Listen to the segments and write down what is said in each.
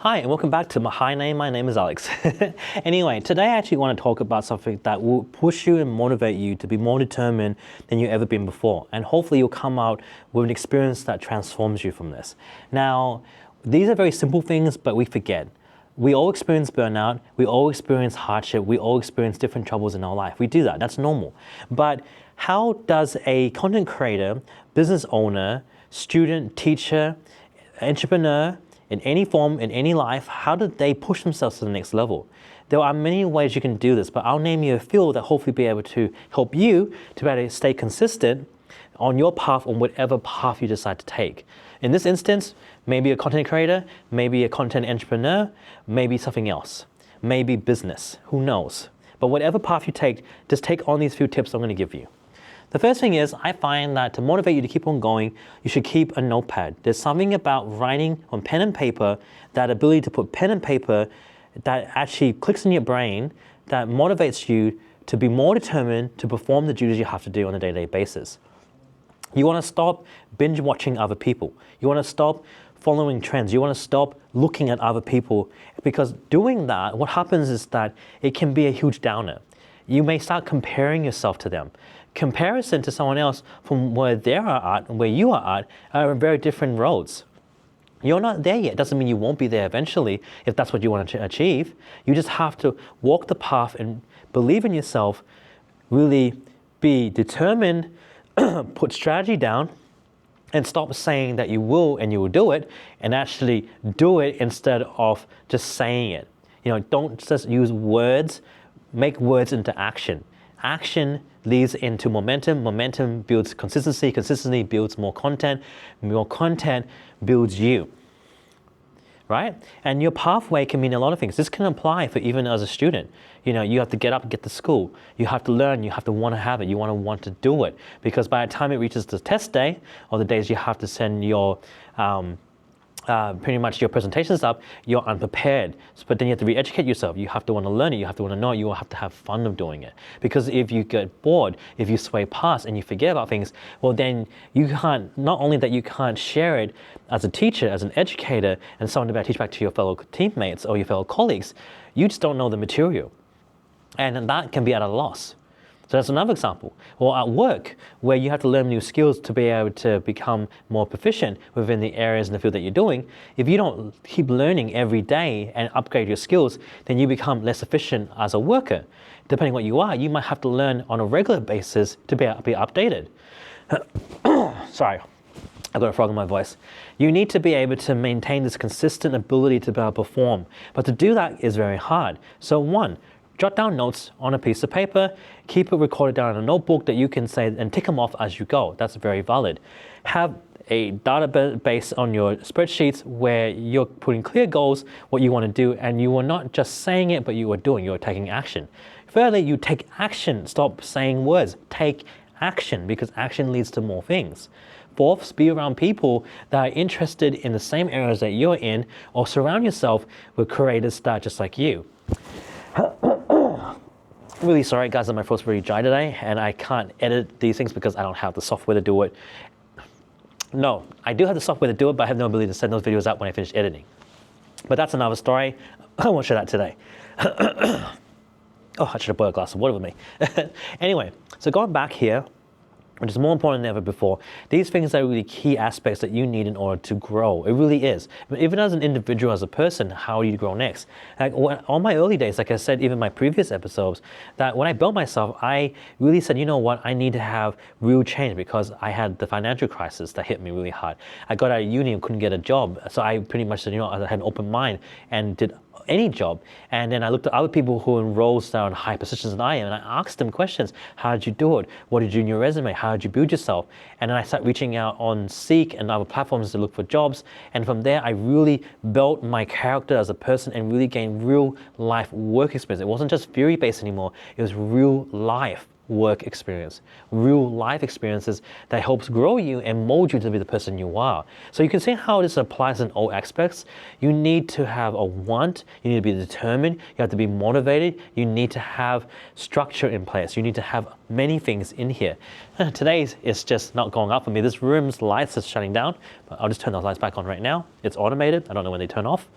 Hi, and welcome back to my name. My name is Alex. Anyway, today I actually want to talk about something that will push you and motivate you to be more determined than you've ever been before. And hopefully you'll come out with an experience that transforms you from this. Now, these are very simple things, but we forget. We all experience burnout, we all experience hardship, we all experience different troubles in our life. We do that, that's normal. But how does a content creator, business owner, student, teacher, entrepreneur, in any form, in any life, how do they push themselves to the next level? There are many ways you can do this, but I'll name you a few that hopefully be able to help you to be able to stay consistent on your path, on whatever path you decide to take. In this instance, maybe a content creator, maybe a content entrepreneur, maybe something else, maybe business, who knows? But whatever path you take, just take on these few tips I'm going to give you. The first thing is, I find that to motivate you to keep on going, you should keep a notepad. There's something about writing on pen and paper, that ability to put pen and paper that actually clicks in your brain, that motivates you to be more determined to perform the duties you have to do on a day-to-day basis. You want to stop binge watching other people. You want to stop following trends. You want to stop looking at other people, because doing that, what happens is that it can be a huge downer. You may start comparing yourself to them. Comparison to someone else from where they are at and where you are at are very different roads. You're not there yet. Doesn't mean you won't be there eventually if that's what you want to achieve. You just have to walk the path and believe in yourself, really be determined, put strategy down, and stop saying that you will and you will do it, and actually do it instead of just saying it. Don't just use words, make words into action. Action leads into momentum. Momentum builds consistency. Consistency builds more content. More content builds you, right? And your pathway can mean a lot of things. This can apply for even as a student. You have to get up and get to school. You have to learn. You have to want to have it. You want to do it. Because by the time it reaches the test day, or the days you have to send your pretty much your presentations up, you're unprepared. But then you have to re-educate yourself. You have to want to learn it. You have to want to know it. You will have to have fun of doing it. Because if you get bored, if you sway past and you forget about things, well then you can't, not only that you can't share it as a teacher, as an educator, and someone to teach back to your fellow teammates or your fellow colleagues, you just don't know the material. And that can be at a loss. So that's another example. Or at work, where you have to learn new skills to be able to become more proficient within the areas in the field that you're doing. If you don't keep learning every day and upgrade your skills, then you become less efficient as a worker. Depending on what you are, you might have to learn on a regular basis to be updated. Sorry, I've got a frog in my voice. You need to be able to maintain this consistent ability to be able to perform. But to do that is very hard. So one, jot down notes on a piece of paper, keep it recorded down in a notebook that you can say and tick them off as you go. That's very valid. Have a database on your spreadsheets where you're putting clear goals, what you want to do, and you are not just saying it, but you are doing, you're taking action. Thirdly, you take action. Stop saying words. Take action, because action leads to more things. Fourth, be around people that are interested in the same areas that you're in, or surround yourself with creators that are just like you. Really sorry guys, my throat's really dry today and I can't edit these things because I don't have the software to do it. No, I do have the software to do it, but I have no ability to send those videos out when I finish editing. But that's another story. I won't share that today. Oh, I should have brought a glass of water with me. Anyway, so going back here, which is more important than ever before, these things are really key aspects that you need in order to grow. It really is. But even as an individual, as a person, how do you grow next? Like on my early days, like I said, even my previous episodes, that when I built myself, I really said, you know what, I need to have real change, because I had the financial crisis that hit me really hard. I got out of uni and couldn't get a job. So I pretty much said, I had an open mind and did any job. And then I looked at other people who enrolled down high positions than I am, and I asked them questions. How did you do it? What did you do in your resume? How did you build yourself? And then I started reaching out on Seek and other platforms to look for jobs. And from there, I really built my character as a person and really gained real life work experience. It wasn't just theory-based anymore. It was real life work experience, real life experiences that helps grow you and mold you to be the person you are. So you can see how this applies in all aspects. You need to have a want, you need to be determined, you have to be motivated, you need to have structure in place, you need to have many things in here. Today's is just not going up for me. This room's lights is shutting down, but I'll just turn those lights back on right now. It's automated, I don't know when they turn off.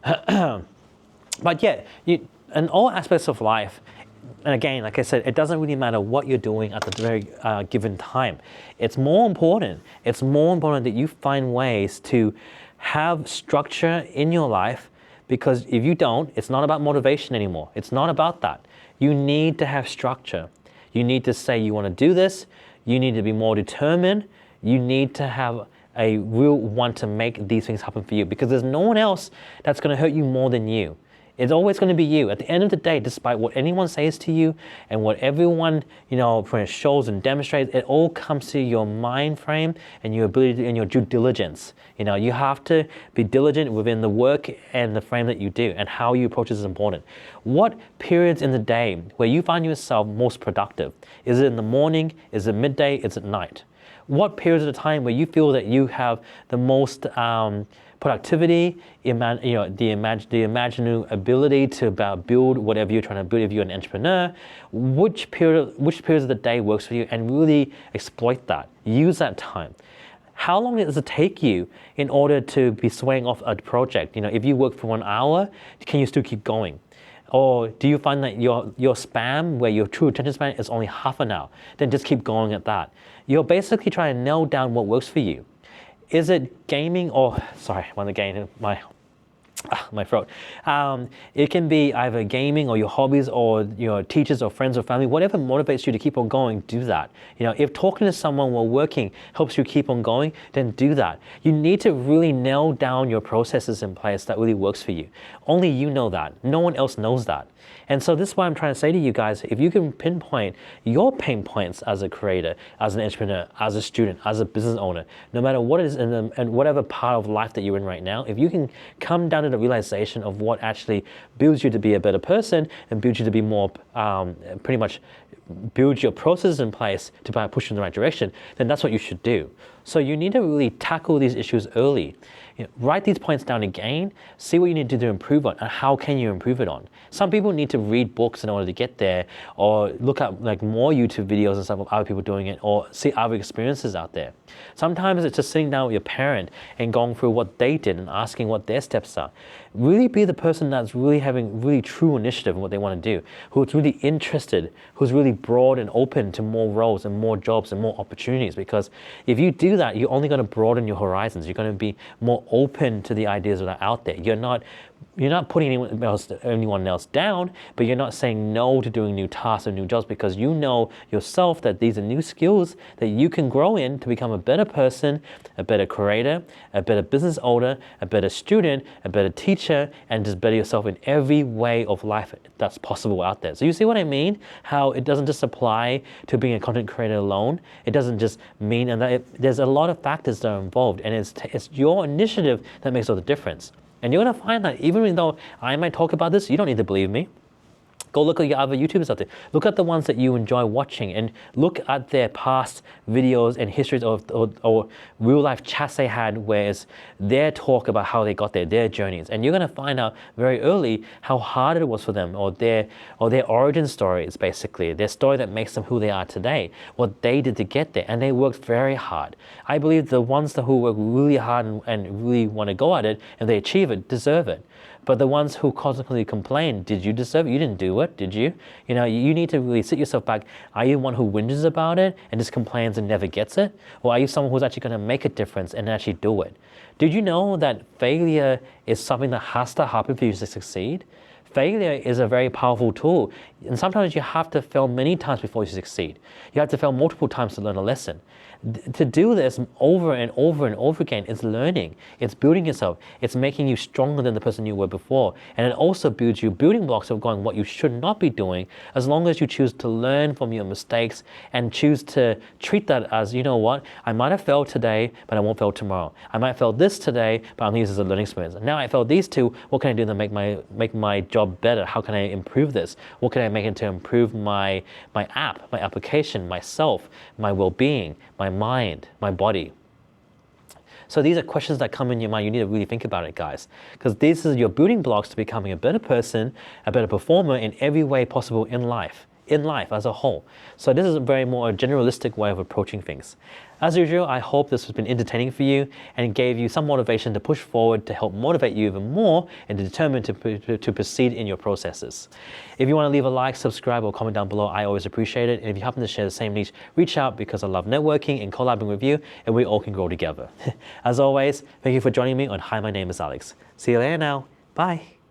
But yeah, in all aspects of life, and again, like I said, it doesn't really matter what you're doing at the very given time. It's more important that you find ways to have structure in your life, because if you don't, it's not about motivation anymore. It's not about that. You need to have structure. You need to say you want to do this. You need to be more determined. You need to have a real want to make these things happen for you, because there's no one else that's going to hurt you more than you. It's always going to be you. At the end of the day, despite what anyone says to you and what everyone, shows and demonstrates, it all comes to your mind frame and your ability and your due diligence. You have to be diligent within the work and the frame that you do, and how you approach this is important. What periods in the day where you find yourself most productive? Is it in the morning? Is it midday? Is it night? What periods of the time where you feel that you have the most productivity, the imaginary ability to build whatever you're trying to build if you're an entrepreneur? Which periods of the day works for you, and really exploit that. Use that time. How long does it take you in order to be swaying off a project? If you work for 1 hour, can you still keep going? Or do you find that your span, where your true attention span is only half an hour? Then just keep going at that. You're basically trying to nail down what works for you. Is it gaming or, sorry, one again, my throat. It can be either gaming or your hobbies or your teachers or friends or family, whatever motivates you to keep on going, do that. If talking to someone while working helps you keep on going, then do that. You need to really nail down your processes in place that really works for you. Only you know that. No one else knows that. And so this is what I'm trying to say to you guys. If you can pinpoint your pain points as a creator, as an entrepreneur, as a student, as a business owner, no matter what it is and whatever part of life that you're in right now, if you can come down to the realization of what actually builds you to be a better person and builds you to be more, pretty much build your processes in place to push you in the right direction, then that's what you should do. So you need to really tackle these issues early. Write these points down again, see what you need to do to improve on, and how can you improve it on. Some people need to read books in order to get there, or look up more YouTube videos and stuff of other people doing it, or see other experiences out there. Sometimes it's just sitting down with your parent and going through what they did and asking what their steps are. Really be the person that's really having really true initiative in what they want to do, who's really interested, who's really broad and open to more roles and more jobs and more opportunities. Because if you do that, you're only going to broaden your horizons. You're going to be more open to the ideas that are out there. You're not putting anyone else down, but you're not saying no to doing new tasks or new jobs, because you know yourself that these are new skills that you can grow in to become a better person, a better creator, a better business owner, a better student, a better teacher, and just better yourself in every way of life that's possible out there. So you see what I mean? How it doesn't just apply to being a content creator alone. It doesn't just mean, and there's a lot of factors that are involved, and it's your initiative that makes all the difference. And you're going to find that even though I might talk about this, you don't need to believe me. Go look at your other YouTubers out there. Look at the ones that you enjoy watching, and look at their past videos and histories or real life chats they had, where it's their talk about how they got there, their journeys. And you're going to find out very early how hard it was for them, or their origin stories, basically. Their story that makes them who they are today, what they did to get there. And they worked very hard. I believe the ones who work really hard and really want to go at it, and they achieve it, deserve it. But the ones who constantly complain, did you deserve it? You didn't do it, did you? You need to really sit yourself back. Are you one who whinges about it and just complains and never gets it? Or are you someone who's actually going to make a difference and actually do it? Did you know that failure is something that has to happen for you to succeed? Failure is a very powerful tool. And sometimes you have to fail many times before you succeed. You have to fail multiple times to learn a lesson. To do this over and over and over again is learning. It's building yourself. It's making you stronger than the person you were before. And it also builds you building blocks of going what you should not be doing, as long as you choose to learn from your mistakes and choose to treat that as, you know what, I might have failed today, but I won't fail tomorrow. I might fail this today, but I'm going to use this as a learning experience. Now I failed these two, what can I do to make my job better? How can I improve this? What can I make it to improve my app, my application, myself, my well-being, my mind, my body? So these are questions that come in your mind. You need to really think about it, guys, because this is your building blocks to becoming a better person, a better performer in every way possible in life. in life as a whole. So this is a very more a generalistic way of approaching things. As usual, I hope this has been entertaining for you and gave you some motivation to push forward to help motivate you even more and determined to proceed in your processes. If you want to leave a like, subscribe, or comment down below, I always appreciate it. And if you happen to share the same niche, reach out because I love networking and collabing with you, and we all can grow together. As always, thank you for joining me on Hi, my name is Alex. See you later now. Bye.